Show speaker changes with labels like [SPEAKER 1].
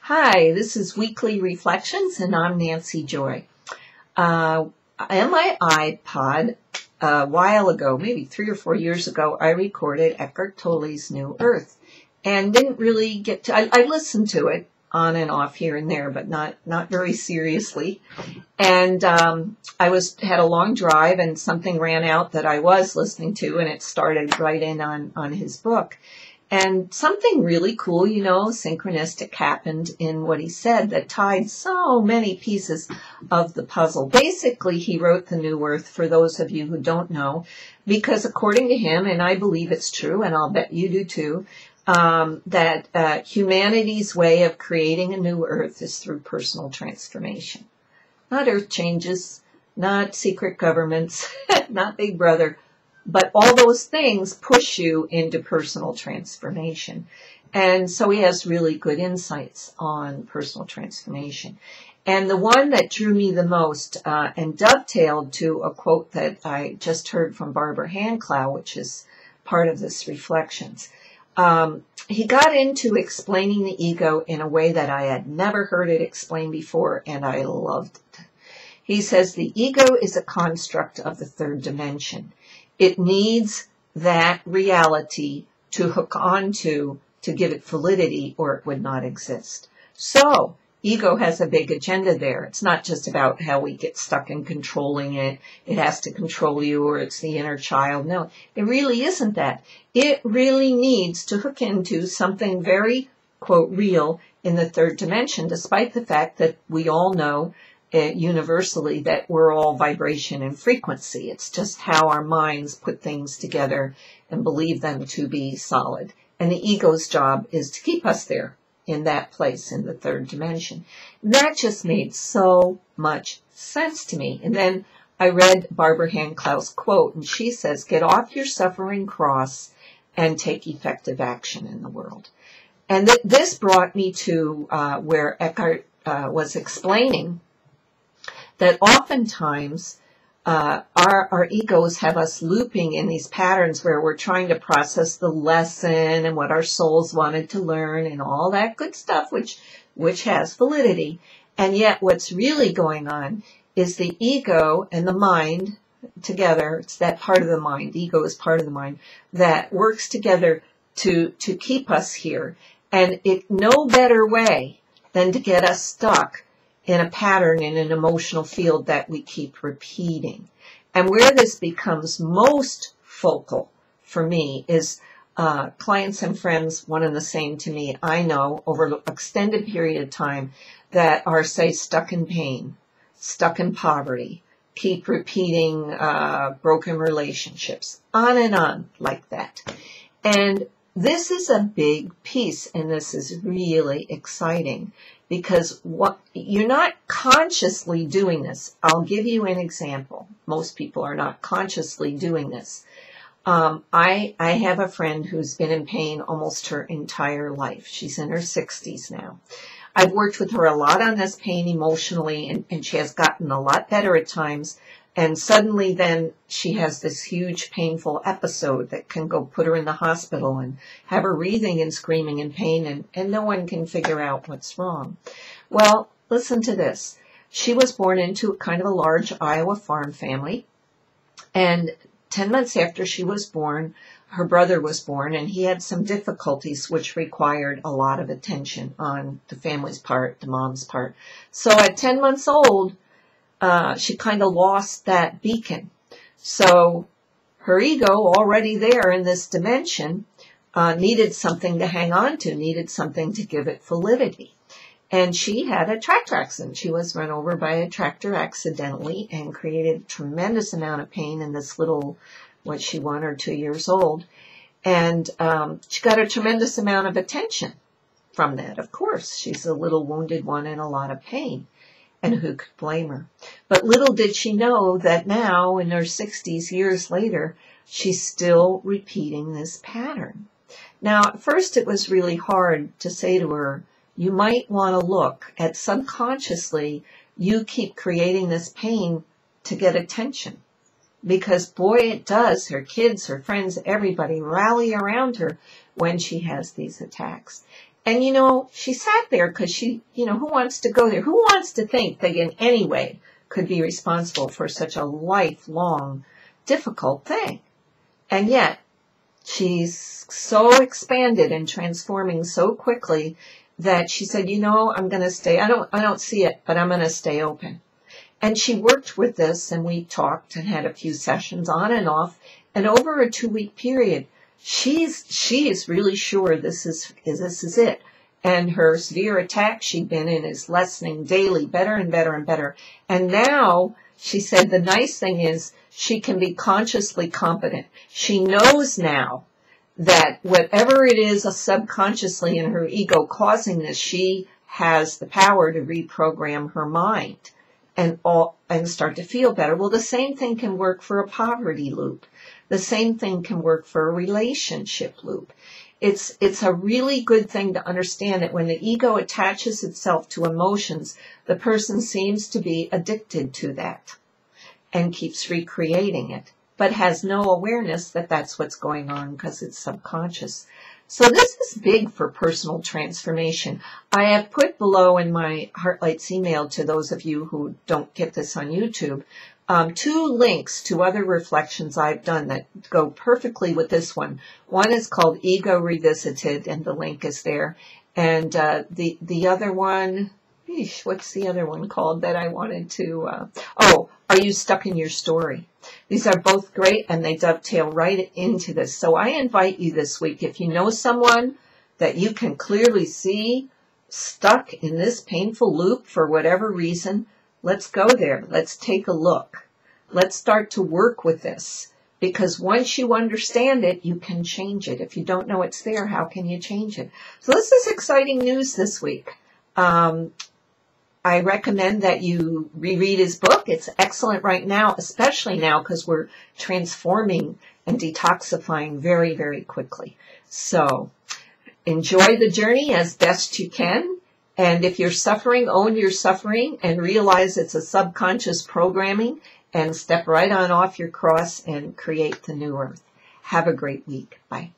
[SPEAKER 1] Hi, this is Weekly Reflections, and I'm NancyJoy. On my iPod, a while ago, maybe 3 or 4 years ago, I recorded Eckhart Tolle's New Earth, and didn't really get to. I listened to it on and off here and there, but not very seriously. And I had a long drive, and something ran out that I was listening to, and it started right in on his book. And something really cool, synchronistic happened in what he said that tied so many pieces of the puzzle. Basically, he wrote The New Earth, for those of you who don't know, because according to him, and I believe it's true, and I'll bet you do too, that humanity's way of creating a new earth is through personal transformation. Not earth changes, not secret governments, not Big Brother, but all those things push you into personal transformation. And so he has really good insights on personal transformation. And the one that drew me the most and dovetailed to a quote that I just heard from Hand Clow, which is part of this Reflections. He got into explaining the ego in a way that I had never heard it explained before, and I loved it. He says the ego is a construct of the third dimension. It needs that reality to hook onto to give it validity, or it would not exist. So, ego has a big agenda there. It's not just about how we get stuck in controlling it. It has to control you, or it's the inner child. No, it really isn't that. It really needs to hook into something very, quote, real in the third dimension, despite the fact that we all know universally that we're all vibration and frequency. It's just how our minds put things together and believe them to be solid. And the ego's job is to keep us there in that place in the third dimension. And that just made so much sense to me. And then I read Hand Clow's quote, and she says, "Get off your suffering cross and take effective action in the world." And this brought me to where Eckhart was explaining that oftentimes our egos have us looping in these patterns where we're trying to process the lesson and what our souls wanted to learn and all that good stuff, which has validity. And yet what's really going on is the ego and the mind together. It's that part of the mind. Ego is part of the mind that works together to keep us here. And no better way than to get us stuck in a pattern, in an emotional field that we keep repeating. And where this becomes most focal for me is clients and friends, one and the same to me, I know over an extended period of time, that are, say, stuck in pain, stuck in poverty, keep repeating broken relationships, on and on like that. And this is a big piece, and this is really exciting, because you're not consciously doing this. I'll give you an example. Most people are not consciously doing this. I have a friend who's been in pain almost her entire life. She's in her 60s now. I've worked with her a lot on this pain emotionally, and she has gotten a lot better at times. And suddenly then she has this huge painful episode that can go put her in the hospital and have her wreathing and screaming in pain, and no one can figure out what's wrong. Well, listen to this. She was born into kind of a large Iowa farm family, and 10 months after she was born, her brother was born, and he had some difficulties which required a lot of attention on the family's part, the mom's part. So at 10 months old, she kind of lost that beacon. So her ego, already there in this dimension, needed something to hang on to, needed something to give it validity. And she had a tractor accident. She was run over by a tractor accidentally and created a tremendous amount of pain in this little, 1 or 2 years old. And she got a tremendous amount of attention from that. Of course, she's a little wounded one in a lot of pain. And who could blame her? But little did she know that now, in her 60s, years later, she's still repeating this pattern. Now, at first it was really hard to say to her, you might want to look at subconsciously, you keep creating this pain to get attention. Because, boy, it does. Her kids, her friends, everybody rally around her when she has these attacks. And, you know, she sat there because she, you know, who wants to go there? Who wants to think they in any way could be responsible for such a lifelong, difficult thing? And yet, she's so expanded and transforming so quickly that she said, you know, I'm going to stay. I don't see it, but I'm going to stay open. And she worked with this, and we talked and had a few sessions on and off. And over a 2-week period, she is really sure this is it. And her severe attack she'd been in is lessening daily, better and better and better. And now, she said, the nice thing is she can be consciously competent. She knows now that whatever it is subconsciously in her ego causing this, she has the power to reprogram her mind and start to feel better. Well, the same thing can work for a poverty loop. The same thing can work for a relationship loop. It's a really good thing to understand that when the ego attaches itself to emotions, the person seems to be addicted to that and keeps recreating it, but has no awareness that that's what's going on because it's subconscious. So this is big for personal transformation. I have put below in my Heartlights email to those of you who don't get this on YouTube, 2 links to other reflections I've done that go perfectly with this one. One is called Ego Revisited, and the link is there. And the other one, what's the other one called that I wanted to, Are You Stuck in Your Story? These are both great, and they dovetail right into this. So I invite you this week, if you know someone that you can clearly see stuck in this painful loop for whatever reason, let's go there. Let's take a look. Let's start to work with this. Because once you understand it, you can change it. If you don't know it's there, how can you change it? So this is exciting news this week. I recommend that you reread his book. It's excellent right now, especially now because we're transforming and detoxifying very, very quickly. So enjoy the journey as best you can. And if you're suffering, own your suffering and realize it's a subconscious programming, and step right on off your cross and create the new earth. Have a great week. Bye.